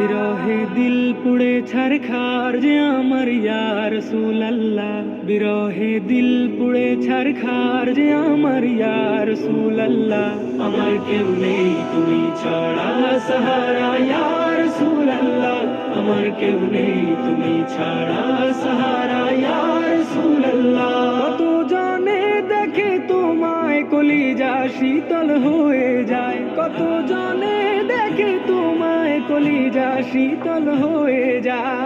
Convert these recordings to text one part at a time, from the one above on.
বিরহে দিল পুড়ে ছারখার যে আমার ইয়া রাসূলুল্লাহ, বিরহে দিল পুড়ে ছারখার যে আমার ইয়া রাসূলুল্লাহ। আমার কেউ নেই তুমি ছাড়া সাহারা ইয়া রাসূলুল্লাহ, আমার কেউ নেই তুমি ছাড়া সাহারা ইয়া রাসূলুল্লাহ। কত জনে দেখে তোমায় কলিজা শীতল হয়ে যায়, কত জনে দেখে তোমায় কলিজা শীতল হয়ে যায়।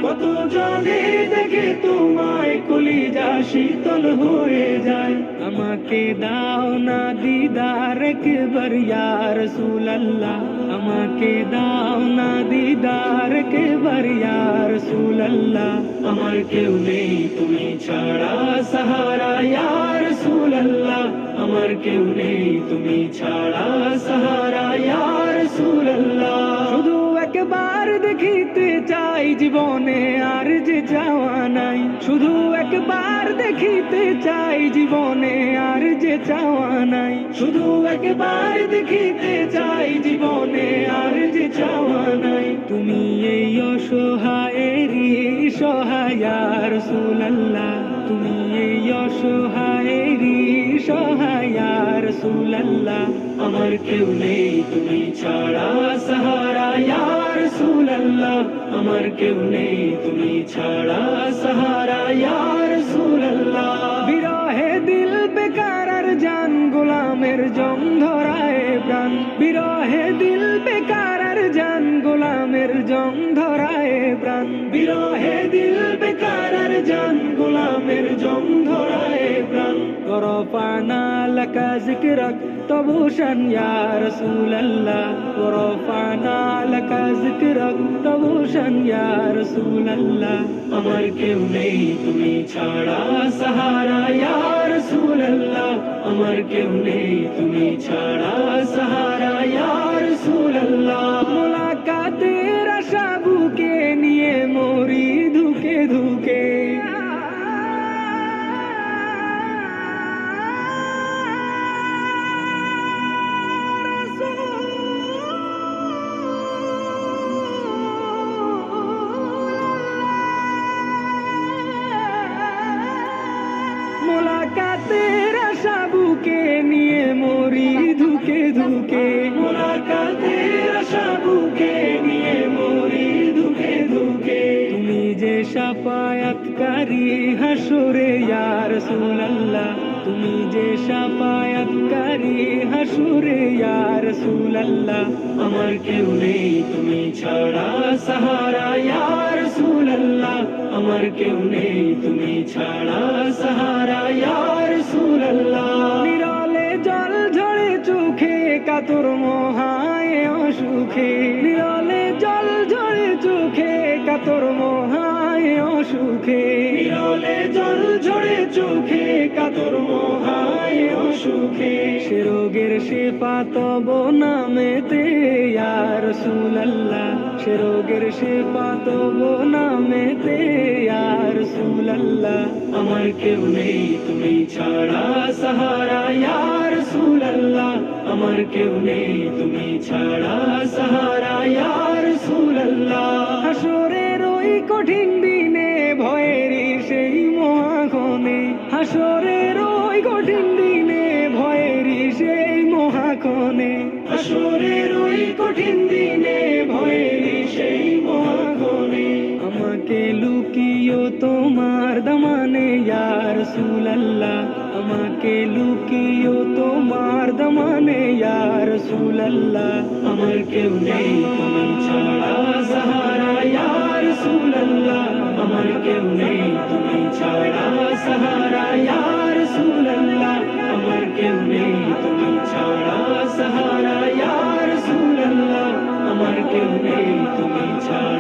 কত জনে দেখে তোমায় কলিজা শীতল হয়ে যায়। আমাকে দাও না দিদার একবার ইয়া রাসূলুল্লাহ, আমাকে দাও না দিদার একবার ইয়া রাসূলুল্লাহ। আমার কেউ নেই তুমি ছাড়া সাহারা ইয়া রাসূলুল্লাহ, আমার কেউ নেই তুমি ছাড়া সাহারা ইয়া রাসূলুল্লাহ। শুধু একবার দেখিতে চাই জীবনে আর যে চাওয়া নাই, শুধু একবার দেখিতে চাই জীবনে আর যে চাওয়া নাই, শুধু একবার দেখিতে চাই জীবনে আর যে চাওয়া নাই। তুমি এই অসহায়েরই সহায় ইয়া রাসূলুল্লাহ, তুমি এই অসহায়েরই সহায় ইয়া রাসূলুল্লাহ। আমার কেউ নেই তুমি ছাড়া সাহারা ইয়া রাসূলুল্লাহ, আমার কেউ নেই তুমি ছাড়া সাহারা ইয়া রাসূলুল্লাহ। বিরহে দিল বেকার আর জান গোলামের জং ধরায় প্রাণ, বিরহে দিল বেকার আর জান গোলামের জং ধরায় প্রাণ, বিরহে দিল বেকার আর জান গোলামের জং ধরায় প্রাণ। ورفعنا لك ذكرك طبوشا يا رسول الله، ورفعنا لك ذكرك طبوشا يا رسول الله। আমার কেউ নেই তুমি ছাড়া সাহারা ইয়া রাসূলুল্লাহ, আমার কেউ নেই তুমি ছাড়া সাহারা ইয়া রাসূলুল্লাহ। মুলাকাতের আশা বুকে নিয়ে মরি ধুকে ধুকে, মুলাকাতের আশা বুকে নিয়ে মরি ধুকে ধুকে, মুলাকাতের আশা বুকে নিয়ে মরি ধুকে ধুকে। তুমি যে শাফায়াতকারী হাসরে ইয়া রাসূলুল্লাহ, তুমি যে শাফায়াতকারী হাসরে ইয়া রাসূলুল্লাহ। আমার কেউ নেই তুমি ছাড়া সাহারা ইয়া রাসূলুল্লাহ, আমার কেউ নেই তুমি ছাড়া সাহারা ইয়া রাসূলুল্লাহ। নিরলে জল ঝরে চোখে কাতর মহায় অসুখে, নিরলে জল ঝরে চোখে কাতর মহায় অসুখে, নিরলে জল ঝরে চোখে কাতর মহায় অসুখে। সে রোগের শেফা তব নামেতে ইয়া রাসূলুল্লাহ, সে রোগের শেফা তব নামেতে ইয়া রাসূলুল্লাহ। আমার কেউ নেই তুমি ছাড়া সাহারা ইয়া রাসূলুল্লাহ, আমার কেউ নেই তুমি ছাড়া সাহারা ইয়া রাসূলুল্লাহ। হাসরের ওই কঠিন দিনে ভয়ের সেই মহাক্ষণে, হাসরের ওই কঠিন দিনে ভয়ের সেই মহাক্ষণে, হাসরের ওই কঠিন দিনে ভয়ের সেই মহাক্ষণে। আমাকে লুকিও তোমার দামানে ইয়া রাসূলুল্লাহ, আমাকে লুকিও তোমার দামানে ইয়া রাসূলুল্লাহ। আমার কেউ নেই তুমি ছাড়া সাহারা ইয়া রাসূলুল্লাহ, আমার কেউ নেই তুমি ছাড়া সাহারা ইয়া রাসূলুল্লাহ, আমার কেউ নেই তুমি ছাড়া সাহারা ইয়া রাসূলুল্লাহ, আমার কেউ নেই তুমি ছাড়া